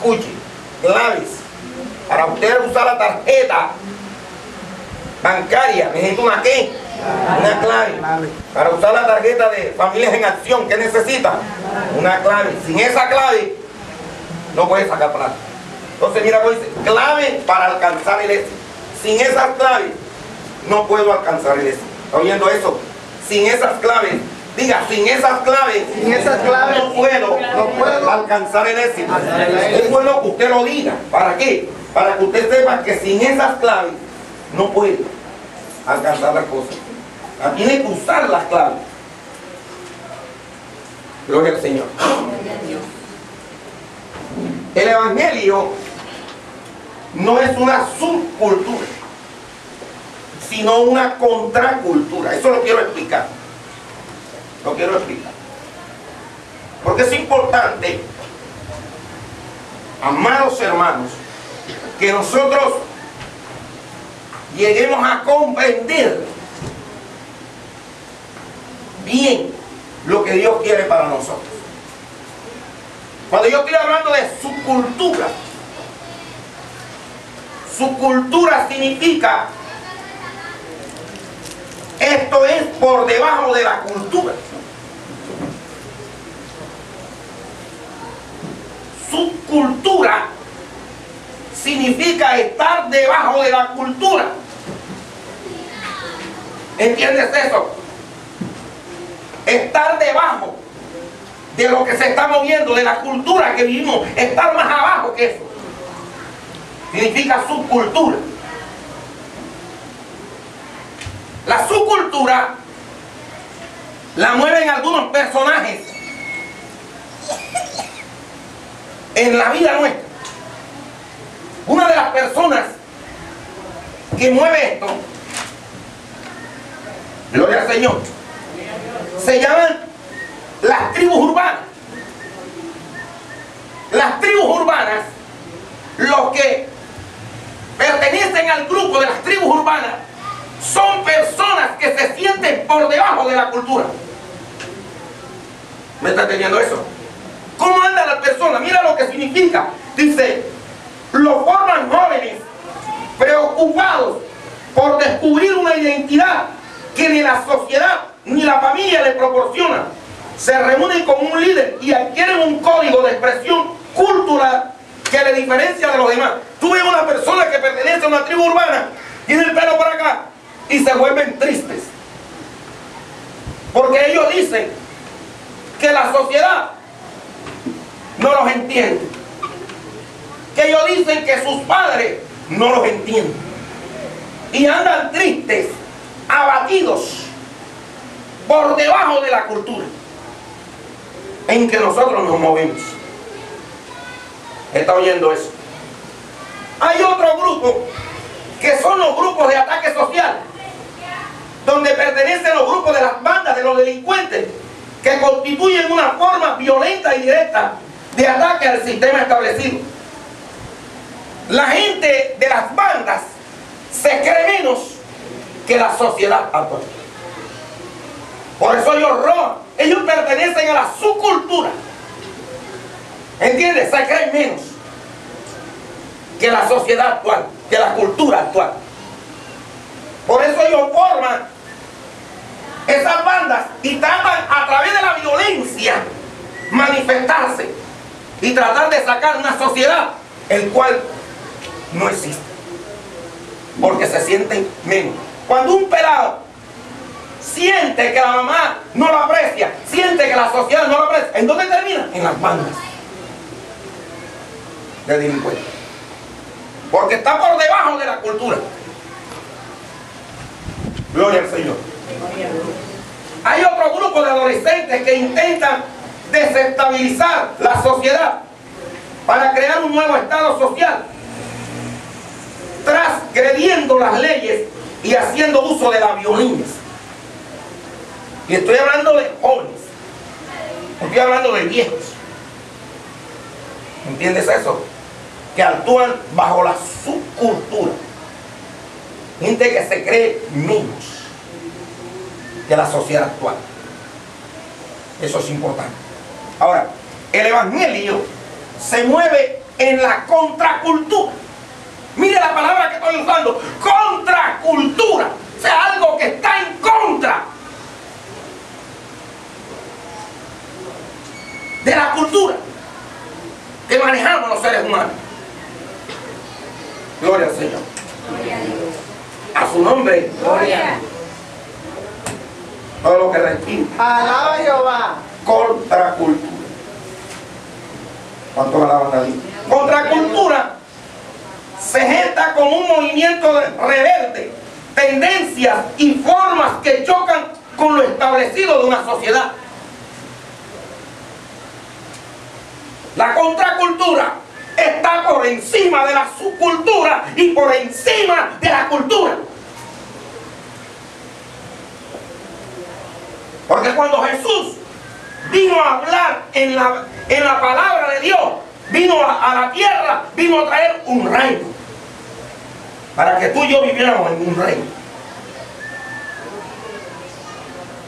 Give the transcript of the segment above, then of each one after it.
Escuche, claves. Para usted usar la tarjeta bancaria, necesita una ¿qué? Una clave. Para usar la tarjeta de Familias en Acción, ¿qué necesita? Una clave. Sin esa clave, no puede sacar plata. Entonces, mira cómo dice, clave para alcanzar el éxito. Sin esas claves, no puedo alcanzar el éxito. ¿Está oyendo eso? Sin esas claves. Diga, sin esas claves no puedo alcanzar el éxito. Es bueno que usted lo diga. ¿Para qué? Para que usted sepa que sin esas claves no puede alcanzar las cosas. Tiene que usar las claves. Gloria al Señor. El Evangelio no es una subcultura, sino una contracultura. Eso lo quiero explicar. Lo quiero explicar. Porque es importante, amados hermanos, que nosotros lleguemos a comprender bien lo que Dios quiere para nosotros. Cuando yo estoy hablando de subcultura significa esto es por debajo de la cultura. Subcultura significa estar debajo de la cultura. ¿Entiendes eso? Estar debajo de lo que se está moviendo, de la cultura que vivimos, estar más abajo que eso. Significa subcultura. La subcultura la mueven algunos personajes en la vida nuestra. Una de las personas que mueve esto, gloria al Señor, se llaman las tribus urbanas. Las tribus urbanas, los que pertenecen al grupo de las tribus urbanas, son personas que se sienten por debajo de la cultura. ¿Me está entendiendo eso? ¿Cómo anda la persona? Mira lo que significa. Dice, lo forman jóvenes preocupados por descubrir una identidad que ni la sociedad ni la familia le proporciona. Se reúnen con un líder y adquieren un código de expresión cultural que le diferencia de los demás. Tú ves una persona que pertenece a una tribu urbana, tiene el pelo por acá y se vuelven tristes. Porque ellos dicen que la sociedad no los entiende. Que ellos dicen que sus padres no los entienden. Y andan tristes, abatidos, por debajo de la cultura en que nosotros nos movemos. ¿Está oyendo eso? Hay otro grupo que son los grupos de ataque social, donde pertenecen los grupos de las bandas de los delincuentes, que constituyen una forma violenta y directa de ataque al sistema establecido. La gente de las bandas se cree menos que la sociedad actual. Por eso ellos roban. Ellos pertenecen a la subcultura. ¿Entiendes? Se creen menos que la sociedad actual, que la cultura actual. Por eso ellos forman esas bandas y tratan a través de la violencia manifestarse y tratar de sacar una sociedad el cual no existe, porque se sienten menos. Cuando un pelado siente que la mamá no lo aprecia, siente que la sociedad no lo aprecia, ¿en dónde termina? En las bandas de delincuentes, porque está por debajo de la cultura. Gloria al Señor. Hay otro grupo de adolescentes que intentan desestabilizar la sociedad para crear un nuevo estado social, transgrediendo las leyes y haciendo uso de la violencia. Y estoy hablando de jóvenes, estoy hablando de viejos. ¿Entiendes eso? Que actúan bajo la subcultura. Gente que se cree menos que la sociedad actual. Eso es importante. Ahora, el Evangelio se mueve en la contracultura. Mire la palabra que estoy usando, contracultura. O sea, algo que está en contra de la cultura que manejamos los seres humanos. Gloria al Señor. Gloria a Dios. A su nombre. Gloria. Todo lo que respira. Alaba a Jehová. Contracultura. ¿Cuánto alaban a Dios? Contracultura se gesta como un movimiento rebelde, tendencias y formas que chocan con lo establecido de una sociedad. La contracultura está por encima de la subcultura y por encima de la cultura. Porque cuando Jesús vino a hablar en la palabra de Dios, vino a la tierra, vino a traer un reino. Para que tú y yo viviéramos en un reino.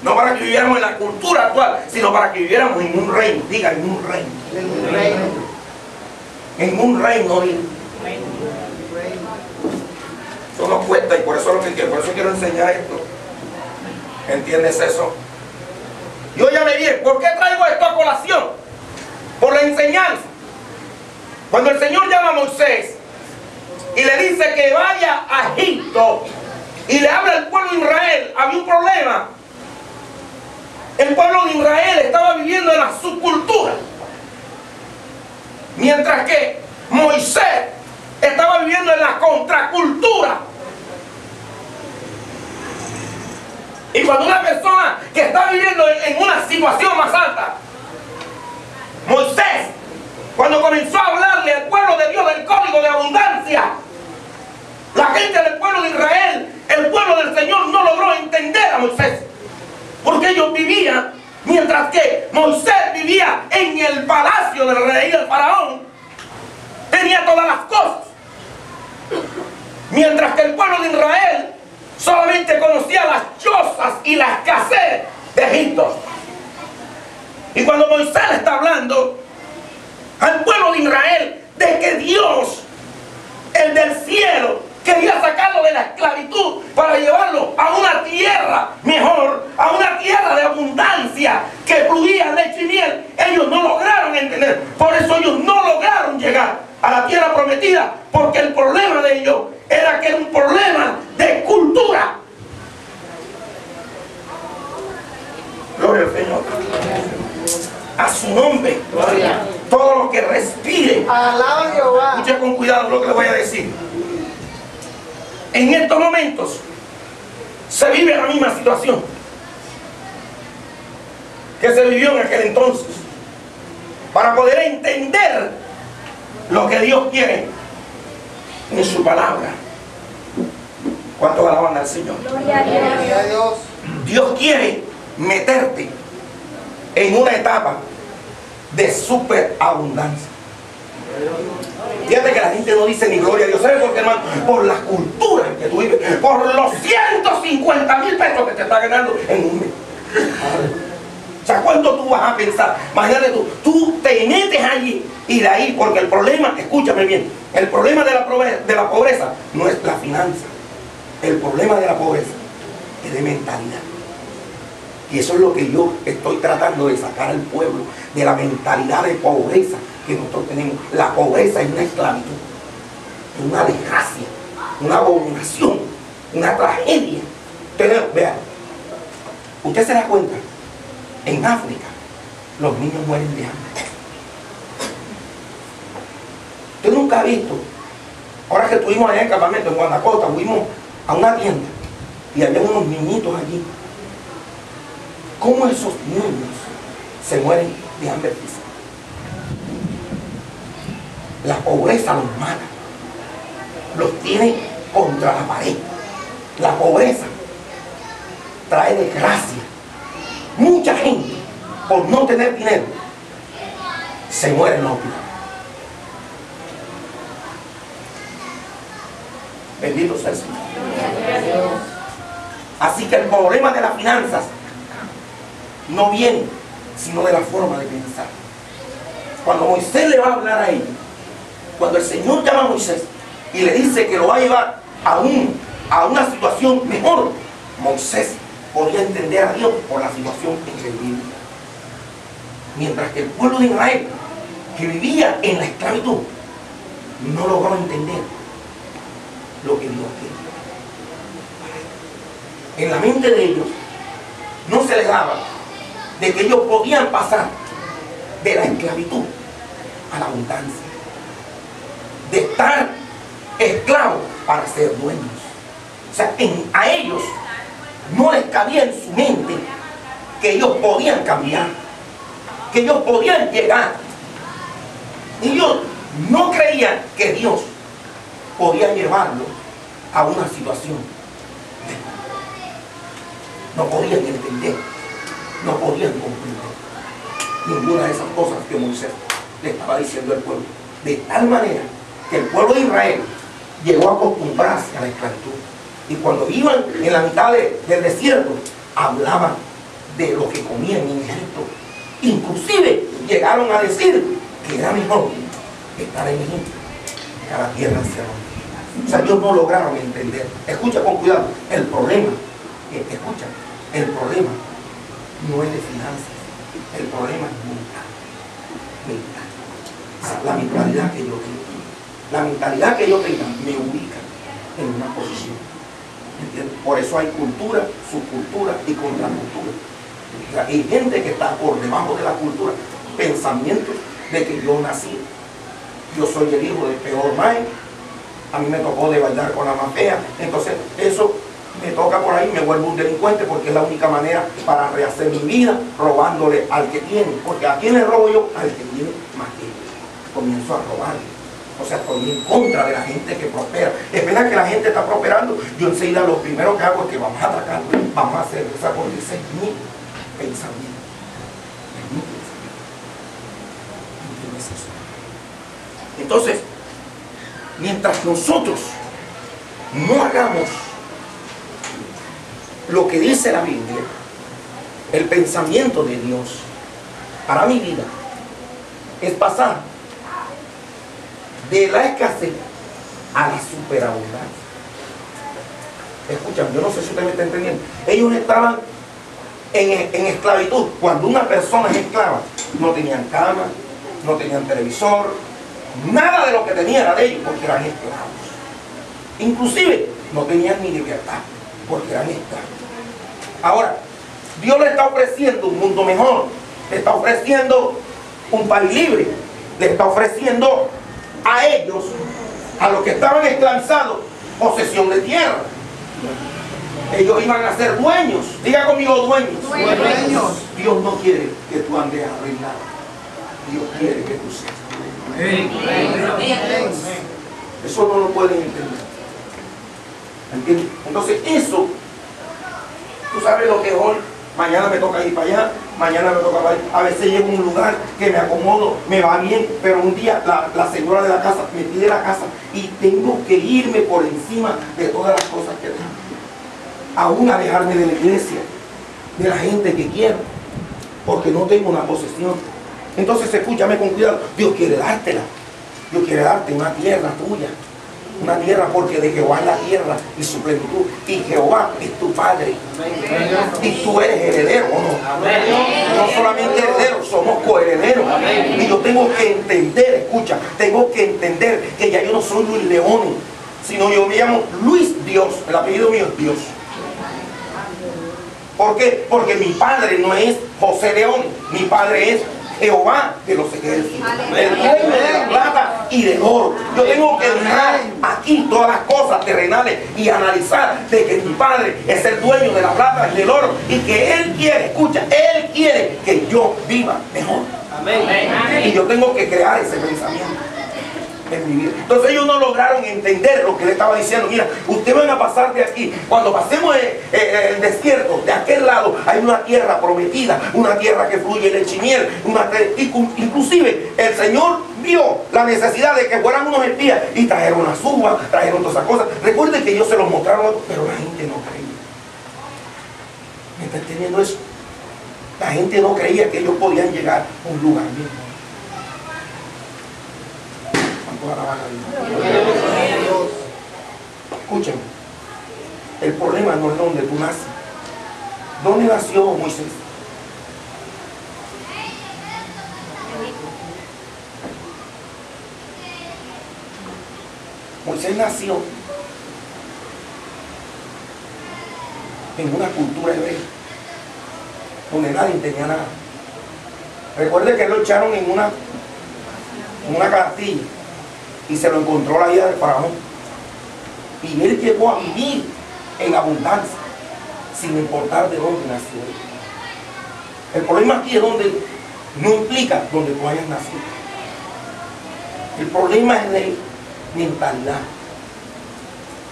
No para que viviéramos en la cultura actual, sino para que viviéramos en un reino. Diga, en un reino. En un reino. En un reino, diga. Eso no cuesta y por eso quiero enseñar esto. ¿Entiendes eso? Y óyame bien, ¿por qué traigo esto a colación? Por la enseñanza. Cuando el Señor llama a Moisés y le dice que vaya a Egipto y le habla al pueblo de Israel, había un problema. El pueblo de Israel estaba viviendo en la subcultura, mientras que Moisés estaba viviendo en la contracultura. Y cuando una persona que está viviendo en una situación más alta, Moisés, cuando comenzó a hablarle al pueblo de Dios del código de abundancia, la gente del pueblo de Israel, el pueblo del Señor, no logró entender a Moisés, porque ellos vivían, mientras que Moisés vivía en el palacio del rey del faraón, tenía todas las cosas, mientras que el pueblo de Israel solamente conocía las chozas y la escasez de Egipto. Y cuando Moisés le está hablando al pueblo de Israel de que Dios, el del cielo, quería sacarlo de la esclavitud para llevarlo a una tierra mejor, a una tierra de abundancia que fluía leche y miel, ellos no lograron entender. Por eso ellos no lograron llegar a la tierra prometida, porque el problema de ellos era que era un problema de cultura. Gloria al Señor. A su nombre. Gloria. Todo lo que respire. Alaba a Jehová. Escuche con cuidado lo que le voy a decir. En estos momentos se vive la misma situación que se vivió en aquel entonces. Para poder entender lo que Dios quiere en su palabra. ¿Cuántos alaban al Señor? Gloria a Dios. Gloria a Dios. Dios quiere meterte en una etapa de superabundancia. Fíjate que la gente no dice ni gloria a Dios. ¿Sabes por qué, hermano? Por la cultura en que tú vives, por los 150,000 pesos que te está ganando en un mes. O sea, ¿cuánto tú vas a pensar? Imagínate tú te metes allí y de ahí, porque el problema, escúchame bien, el problema de la pobreza no es la finanza. El problema de la pobreza es de mentalidad. Y eso es lo que yo estoy tratando de sacar al pueblo, de la mentalidad de pobreza que nosotros tenemos. La pobreza es una esclavitud, una desgracia, una abominación, una tragedia. Ustedes, vean, usted se da cuenta, en África los niños mueren de hambre. Usted nunca ha visto, ahora que estuvimos allá en campamento, en Guanacota, fuimos a una tienda y había unos niñitos allí. ¿Cómo esos niños se mueren de hambre física? La pobreza los mata, los tiene contra la pared. La pobreza trae desgracia. Mucha gente, por no tener dinero, se muere en los hospitales. Bendito sea el Señor. Así que el problema de las finanzas no viene sino de la forma de pensar. Cuando Moisés le va a hablar a ellos, cuando el Señor llama a Moisés y le dice que lo va a llevar a una situación mejor, Moisés podía entender a Dios por la situación en que vivía. Mientras que el pueblo de Israel, que vivía en la esclavitud, no logró entender lo que Dios quería. En la mente de ellos no se les daba de que ellos podían pasar de la esclavitud a la abundancia, de estar esclavos para ser dueños. O sea, a ellos no les cabía en su mente que ellos podían cambiar, que ellos podían llegar. Ellos no creían que Dios podía llevarlo a una situación. No podían entender, no podían comprender ninguna de esas cosas que Moisés le estaba diciendo al pueblo. De tal manera que el pueblo de Israel llegó a acostumbrarse a la esclavitud. Y cuando iban en la mitad del desierto, hablaban de lo que comían en Egipto. Inclusive llegaron a decir que era mejor estar en Egipto que a la tierra hacia donde. O sea, ellos no lograron entender. Escucha con cuidado. El problema no es de finanzas. El problema es mental. O sea, la mentalidad que yo tengo. La mentalidad que yo tenga me ubica en una posición. ¿Entiendes? Por eso hay cultura, subcultura y contracultura. O sea, hay gente que está por debajo de la cultura. Pensamientos de que yo nací, yo soy el hijo del peor mae, a mí me tocó de bailar con la más fea, entonces eso me toca por ahí, me vuelvo un delincuente porque es la única manera para rehacer mi vida, robándole al que tiene. Porque ¿a quién le robo yo? Al que tiene más que yo. Comienzo a robarle. O sea, estoy en contra de la gente que prospera. Es verdad que la gente está prosperando. Yo enseguida lo primero que hago es que vamos a atracar, vamos a hacer esa, porque ese es mi pensamiento. Es mi pensamiento. Entonces, mientras nosotros no hagamos lo que dice la Biblia, el pensamiento de Dios para mi vida es pasar de la escasez a la superabundancia. Escuchan, yo no sé si usted me está entendiendo. Ellos estaban en esclavitud. Cuando una persona es esclava, no tenían cama, no tenían televisor, nada de lo que tenían era de ellos porque eran esclavos. Inclusive no tenían ni libertad porque eran esclavos. Ahora, Dios le está ofreciendo un mundo mejor, le está ofreciendo un país libre, le está ofreciendo a ellos, a los que estaban esclavizados, posesión de tierra. Ellos iban a ser dueños. Diga conmigo, dueños. Dueños. Dios no quiere que tú andes arruinado. Dios quiere que tú seas dueño. Eso no lo pueden entender. ¿Entiendes? Entonces eso, tú sabes lo que es hoy. Mañana me toca ir para allá, mañana me toca para allá. A veces llego a un lugar que me acomodo, me va bien, pero un día la señora de la casa me pide la casa y tengo que irme por encima de todas las cosas que tengo. Aún alejarme de la iglesia, de la gente que quiero, porque no tengo una posesión. Entonces escúchame con cuidado, Dios quiere dártela. Dios quiere darte una tierra tuya. Una tierra, porque de Jehová es la tierra y su plenitud, y Jehová es tu Padre. Y tú eres heredero, ¿o no? No solamente heredero, somos coherederos. Y yo tengo que entender, escucha, tengo que entender que ya yo no soy Luis León, sino yo me llamo Luis Dios. El apellido mío es Dios. ¿Por qué? Porque mi padre no es José León, mi padre es Jehová de los ejércitos, el dueño de la plata y del oro. Yo tengo que dejar aquí todas las cosas terrenales y analizar de que mi padre es el dueño de la plata y del oro, y que él quiere, escucha, él quiere que yo viva mejor. Y yo tengo que crear ese pensamiento en mi vida. Entonces ellos no lograron entender lo que le estaba diciendo. Mira, ustedes van a pasar de aquí. Cuando pasemos el desierto, de aquel lado hay una tierra prometida, una tierra que fluye leche y miel, inclusive el Señor vio la necesidad de que fueran unos espías y trajeron las uvas, trajeron todas esas cosas. Recuerden que ellos se los mostraron, pero la gente no creía. ¿Me está entendiendo eso? La gente no creía que ellos podían llegar a un lugar bien. ¿Cuántos alaban a Dios? Escúchenme. El problema no es donde tú naces. ¿Dónde nació Moisés? Moisés nació en una cultura hebrea donde nadie tenía nada. Recuerde que lo echaron en una castilla y se lo encontró la hija del faraón. Y él llegó a vivir en abundancia sin importar de dónde nació. El problema aquí es donde no implica donde tú hayas nacido. El problema es de mentalidad.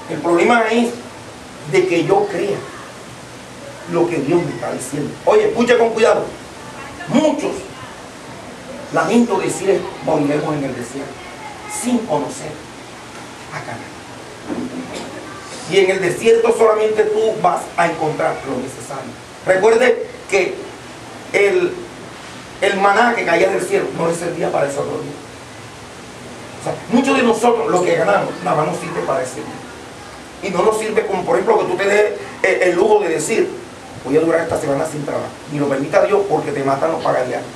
El problema es de que yo crea lo que Dios me está diciendo. Oye, escuche con cuidado. Muchos, lamento decir, moriremos en el desierto sin conocer a Canaán. Y en el desierto solamente tú vas a encontrar lo necesario. Recuerde que el maná que caía del cielo no le servía para ese otro día. O sea, muchos de nosotros lo que ganamos nada más nos sirve para ese día. Y no nos sirve como por ejemplo que tú te des el lujo de decir: voy a durar esta semana sin trabajo. Ni lo permita Dios porque te matan los pagallanos.